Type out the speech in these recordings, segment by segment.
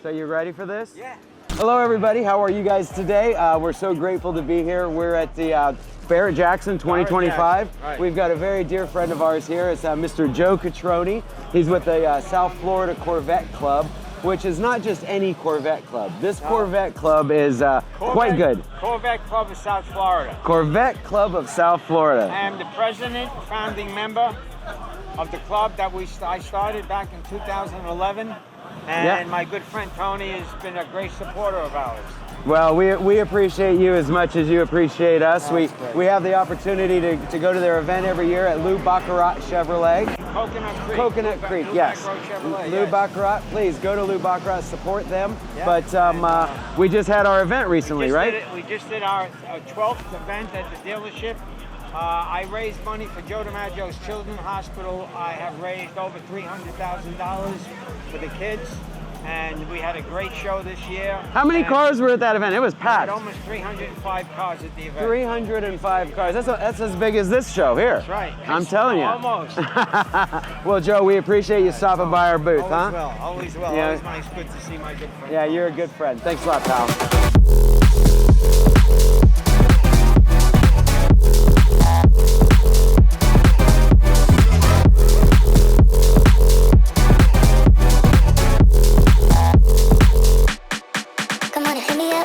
So you ready for this? Yeah. Hello everybody, how are you guys today? We're so grateful to be here. We're at the Barrett-Jackson 2025. Right. We've got a very dear friend of ours here. It's Mr. Joe Catroni. He's with the South Florida Corvette Club, which is not just any Corvette club. This Corvette Club is quite good. Corvette Club of South Florida. Corvette Club of South Florida. I am the president, founding member of the club that I started back in 2011. And my good friend Tony has been a great supporter of ours. Well, we appreciate you as much as you appreciate us. We have the opportunity to go to their event every year at Lou Baccarat Chevrolet. Coconut Creek, yes. Lou Baccarat, please go to Lou Baccarat, support them. Yeah. But we just had our event recently, right? We just did our 12th event at the dealership. I raised money for Joe DiMaggio's Children's Hospital. I have raised over $300,000 for the kids, and we had a great show this year. How many cars were at that event? It was packed. We had almost 305 cars at the event. 305 cars. That's as big as this show here. That's right. I'm telling you. Almost. Well, Joe, we appreciate you stopping by our booth, Always well. Yeah. Always nice. Good to see my good friend. Yeah, you're a good friend. Thanks a lot, pal.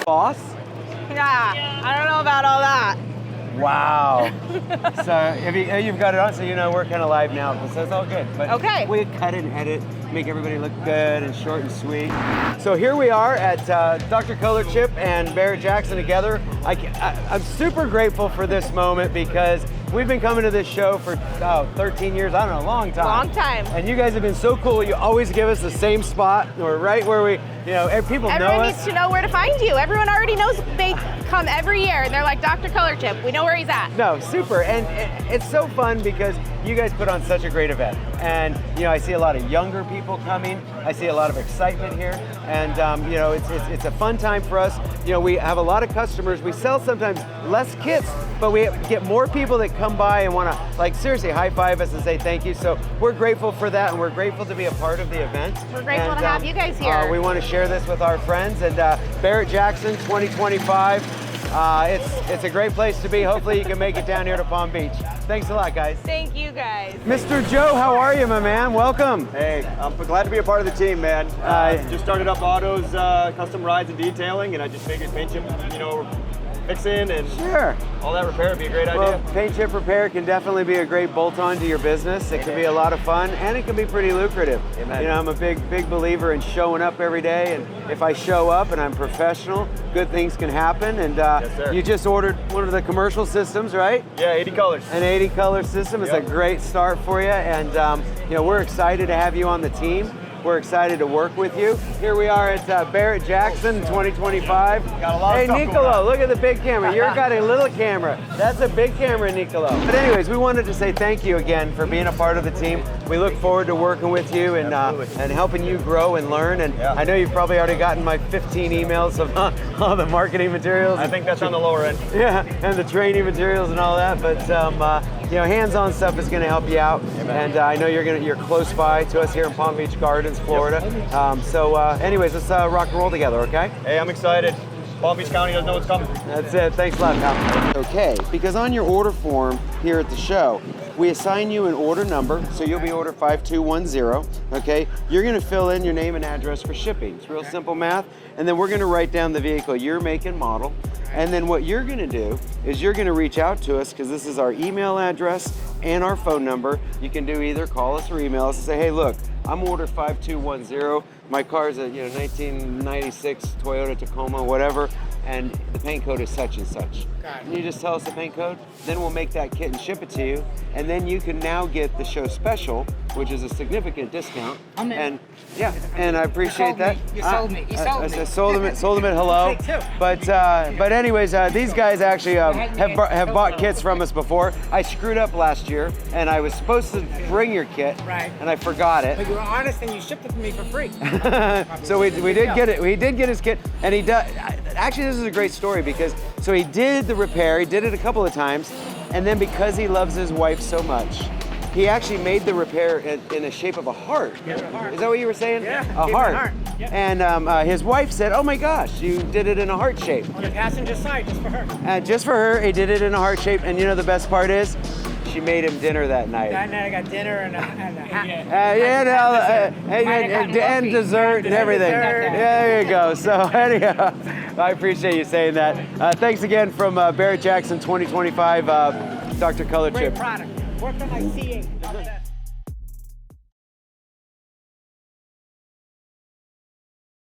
Boss? Yeah, I don't know about all that. Wow. So you've got it on, so you know we're kind of live now, so it's all good. But okay. We cut and edit, make everybody look good and short and sweet. So here we are at Dr. ColorChip and Barrett-Jackson together. I'm super grateful for this moment because we've been coming to this show for 13 years, I don't know, a long time. Long time. And you guys have been so cool. You always give us the same spot. We're right where we, people know us. Everyone needs to know where to find you. Everyone already knows. They come every year and they're like, Dr. ColorChip, we know where he's at. No, super. And it's so fun because you guys put on such a great event. And, I see a lot of younger people coming. I see a lot of excitement here. And, it's a fun time for us. We have a lot of customers. We sell sometimes less kits, but we get more people that come by and want to, seriously high five us and say thank you. So we're grateful for that, and we're grateful to be a part of the event. We're grateful to have you guys here. We want to share this with our friends. And Barrett-Jackson 2025, it's a great place to be. Hopefully you can make it down here to Palm Beach. Thanks a lot, guys. Thank you, guys. Mr. Joe, how are you, my man? Welcome. Hey, I'm glad to be a part of the team, man. Just started up Auto's custom rides and detailing, and I just figured paint chip, fixing and all that repair would be a great idea. Well, paint chip repair can definitely be a great bolt-on to your business. It can be a lot of fun, and it can be pretty lucrative. Amen. I'm a big believer in showing up every day, and if I show up and I'm professional, good things can happen. And yes, sir. You just ordered one of the commercial systems, right? Yeah, 80 colors. An 80 color system is a great start for you, and we're excited to have you on the team. We're excited to work with you. Here we are at Barrett-Jackson 2025. Got a lot of Hey, stuff Nicolo, look at the big camera. You've got a little camera. That's a big camera, Nicolo. But anyways, we wanted to say thank you again for being a part of the team. We look forward to working with you and helping you grow and learn. And I know you've probably already gotten my 15 emails of all the marketing materials. I think that's on the lower end. Yeah, and the training materials and all that. But hands-on stuff is going to help you out. Amen. And I know you're close by to us here in Palm Beach Gardens, Florida. Anyways, let's rock and roll together, okay? Hey, I'm excited. Palm Beach County doesn't know what's coming. That's it. Thanks a lot, pal. Okay, because on your order form here at the show, we assign you an order number, so you'll be order 5210, okay? You're gonna fill in your name and address for shipping. It's real simple math. And then we're gonna write down the vehicle, your make and model. And then what you're gonna do is you're gonna reach out to us, because this is our email address and our phone number. You can do either call us or email us and say, hey, look, I'm order 5210. My car's a 1996 Toyota Tacoma, whatever, and the paint code is such and such. Can you just tell us the paint code? Then we'll make that kit and ship it to you, and then you can now get the show special, which is a significant discount. I'm in. And yeah, and I appreciate that. You sold me. You sold me. I sold them at hello. But anyways, these guys actually have bought kits from us before. I screwed up last year, and I was supposed to bring your kit, Right. and I forgot it. But you were honest and you shipped it to me for free. So we did get it. We did get his kit, and he does. Actually, this is a great story because he did the repair. He did it a couple of times, and then because he loves his wife so much, he actually made the repair in the shape of a heart. Yeah, a heart. Is that what you were saying? Yeah, A gave me heart. a heart. Yep. And his wife said, "Oh my gosh, you did it in a heart shape." On the passenger side, just for her. And just for her, he did it in a heart shape. And you know the best part is, she made him dinner that night. That night I got dinner and a hat. And dessert and everything. Dessert. There you go. So anyhow, I appreciate you saying that. Thanks again from Barrett-Jackson 2025, Dr. Great ColorChip. product. Work on my CA.